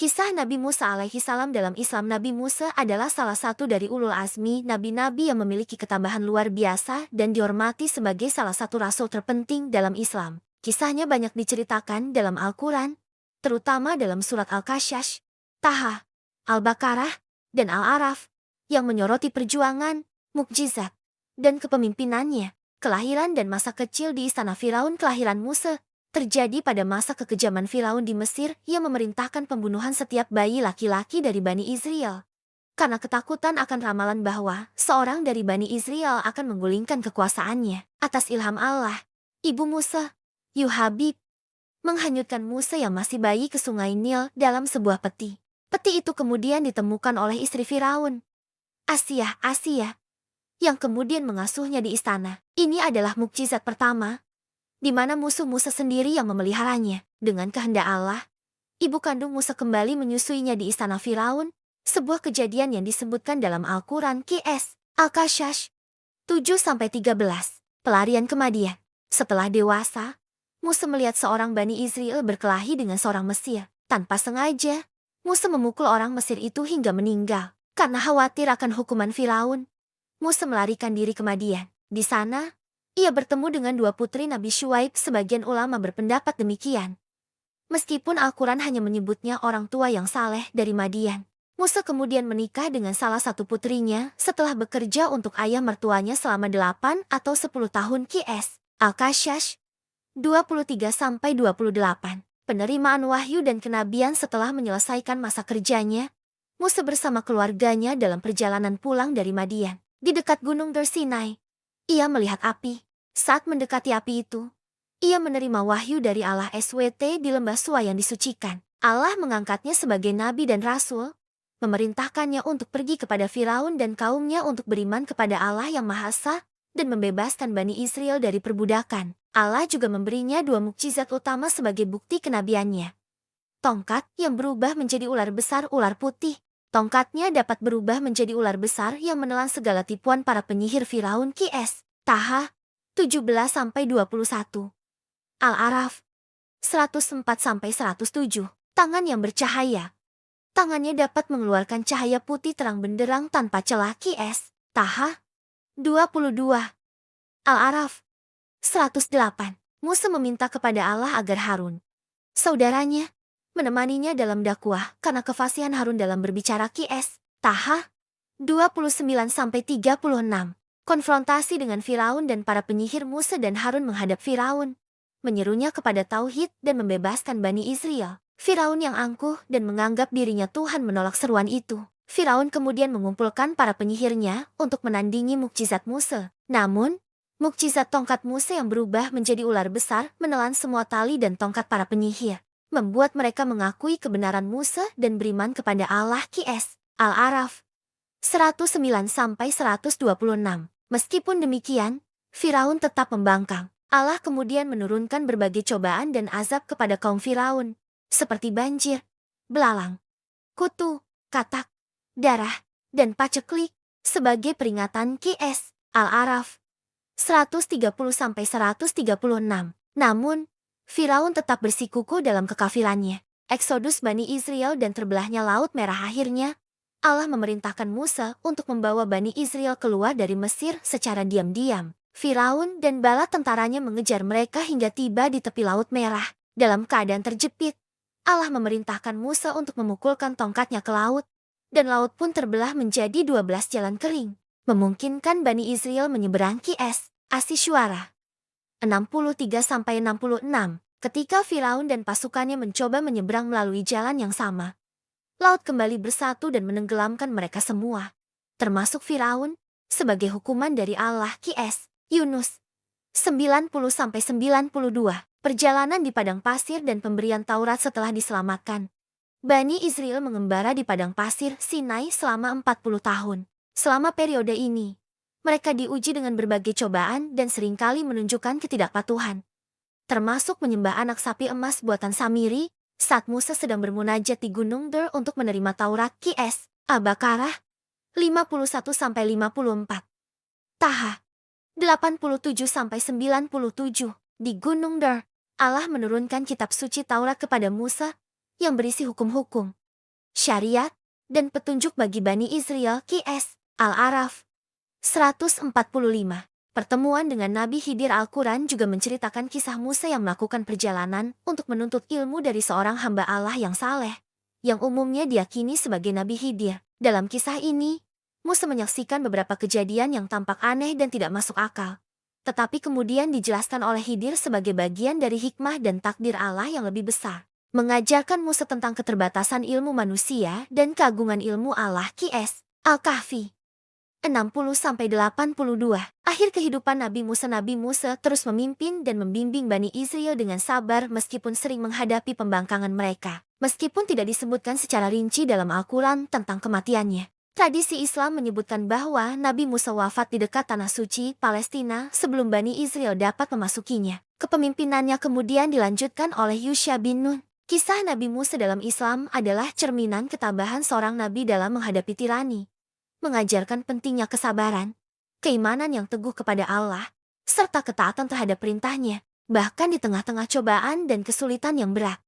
Kisah Nabi Musa alaihi salam dalam Islam. Nabi Musa adalah salah satu dari ulul azmi nabi-nabi yang memiliki ketambahan luar biasa dan dihormati sebagai salah satu rasul terpenting dalam Islam. Kisahnya banyak diceritakan dalam Al-Quran, terutama dalam surat Al-Kasyash, Taha, Al-Baqarah, dan Al-Araf, yang menyoroti perjuangan, mukjizat, dan kepemimpinannya. Kelahiran dan masa kecil di istana Firaun. Kelahiran Musa terjadi pada masa kekejaman Firaun di Mesir yang memerintahkan pembunuhan setiap bayi laki-laki dari Bani Israel. Karena ketakutan akan ramalan bahwa seorang dari Bani Israel akan menggulingkan kekuasaannya. Atas ilham Allah, ibu Musa, Yuhabib, menghanyutkan Musa yang masih bayi ke sungai Nil dalam sebuah peti. Peti itu kemudian ditemukan oleh istri Firaun, Asiyah, yang kemudian mengasuhnya di istana. Ini adalah mukjizat pertama di mana musuh Musa sendiri yang memeliharanya. Dengan kehendak Allah, ibu kandung Musa kembali menyusuinya di istana Firaun, sebuah kejadian yang disebutkan dalam Al-Quran Qs. Al-Kasyash 7-13. Pelarian ke Madian. Setelah dewasa, Musa melihat seorang Bani Israel berkelahi dengan seorang Mesir. Tanpa sengaja, Musa memukul orang Mesir itu hingga meninggal. Karena khawatir akan hukuman Firaun, Musa melarikan diri ke Madian. Di sana, ia bertemu dengan dua putri Nabi Syuaib. Sebagian ulama berpendapat demikian. Meskipun Al-Quran hanya menyebutnya orang tua yang saleh dari Madian, Musa kemudian menikah dengan salah satu putrinya setelah bekerja untuk ayah mertuanya selama 8 atau 10 tahun. Qs. Al-Kasyash 23-28. Penerimaan wahyu dan kenabian. Setelah menyelesaikan masa kerjanya, Musa bersama keluarganya dalam perjalanan pulang dari Madian. Di dekat Gunung Sinai, ia melihat api. Saat mendekati api itu, ia menerima wahyu dari Allah SWT di lembah Suwa yang disucikan. Allah mengangkatnya sebagai nabi dan rasul, memerintahkannya untuk pergi kepada Firaun dan kaumnya untuk beriman kepada Allah yang Maha Esa dan membebaskan Bani Israel dari perbudakan. Allah juga memberinya dua mukjizat utama sebagai bukti kenabiannya. Tongkat yang berubah menjadi ular besar, ular putih. Tongkatnya dapat berubah menjadi ular besar yang menelan segala tipuan para penyihir Firaun. Qs. Taha 17-21. Al-Araf 104-107. Tangan yang bercahaya. Tangannya dapat mengeluarkan cahaya putih terang benderang tanpa celah. Qs. Taha 22. Al-Araf 108. Musa meminta kepada Allah agar Harun, saudaranya, menemaninya dalam dakwah karena kefasihan Harun dalam berbicara. Qs. Taha 29-36. Konfrontasi dengan Firaun dan para penyihir. Musa dan Harun menghadap Firaun, menyerunya kepada tauhid dan membebaskan Bani Israel. Firaun yang angkuh dan menganggap dirinya Tuhan menolak seruan itu. Firaun kemudian mengumpulkan para penyihirnya untuk menandingi mukjizat Musa. Namun, mukjizat tongkat Musa yang berubah menjadi ular besar menelan semua tali dan tongkat para penyihir, membuat mereka mengakui kebenaran Musa dan beriman kepada Allah. Qs. Al-Araf 109-126. Meskipun demikian, Firaun tetap membangkang. Allah kemudian menurunkan berbagai cobaan dan azab kepada kaum Firaun, seperti banjir, belalang, kutu, katak, darah, dan paceklik, sebagai peringatan. Qs. Al-Araf 130-136. Namun, Firaun tetap bersikukuh dalam kekafirannya. Eksodus Bani Israel dan terbelahnya Laut Merah. Akhirnya, Allah memerintahkan Musa untuk membawa Bani Israel keluar dari Mesir secara diam-diam. Firaun dan bala tentaranya mengejar mereka hingga tiba di tepi Laut Merah. Dalam keadaan terjepit, Allah memerintahkan Musa untuk memukulkan tongkatnya ke laut, dan laut pun terbelah menjadi 12 jalan kering, memungkinkan Bani Israel menyeberang. Qs. Asy-Syu'ara 63-66. Ketika Firaun dan pasukannya mencoba menyeberang melalui jalan yang sama, laut kembali bersatu dan menenggelamkan mereka semua, termasuk Firaun, sebagai hukuman dari Allah. Qs. Yunus 90-92. Perjalanan di padang pasir dan pemberian Taurat. Setelah diselamatkan, Bani Israel mengembara di padang pasir Sinai selama 40 tahun. Selama periode ini, mereka diuji dengan berbagai cobaan dan seringkali menunjukkan ketidakpatuhan, termasuk menyembah anak sapi emas buatan Samiri saat Musa sedang bermunajat di Gunung Dur untuk menerima Taurat. Qs. Al-Baqarah 51-54. Taha 87-97. Di Gunung Dur, Allah menurunkan kitab suci Taurat kepada Musa yang berisi hukum-hukum, syariat, dan petunjuk bagi Bani Israel. Qs. Al-Araf 145. Pertemuan dengan Nabi Khidir. Al-Quran juga menceritakan kisah Musa yang melakukan perjalanan untuk menuntut ilmu dari seorang hamba Allah yang saleh, yang umumnya diyakini sebagai Nabi Khidir. Dalam kisah ini, Musa menyaksikan beberapa kejadian yang tampak aneh dan tidak masuk akal, tetapi kemudian dijelaskan oleh Khidir sebagai bagian dari hikmah dan takdir Allah yang lebih besar. Mengajarkan Musa tentang keterbatasan ilmu manusia dan keagungan ilmu Allah. Qs. Al-Kahfi 60-82. Akhir kehidupan Nabi Musa terus memimpin dan membimbing Bani Israel dengan sabar meskipun sering menghadapi pembangkangan mereka. Meskipun tidak disebutkan secara rinci dalam Al-Quran tentang kematiannya, tradisi Islam menyebutkan bahwa Nabi Musa wafat di dekat Tanah Suci, Palestina, sebelum Bani Israel dapat memasukinya. Kepemimpinannya kemudian dilanjutkan oleh Yusha bin Nun. Kisah Nabi Musa dalam Islam adalah cerminan ketabahan seorang nabi dalam menghadapi tirani, mengajarkan pentingnya kesabaran, keimanan yang teguh kepada Allah, serta ketaatan terhadap perintahnya, bahkan di tengah-tengah cobaan dan kesulitan yang berat.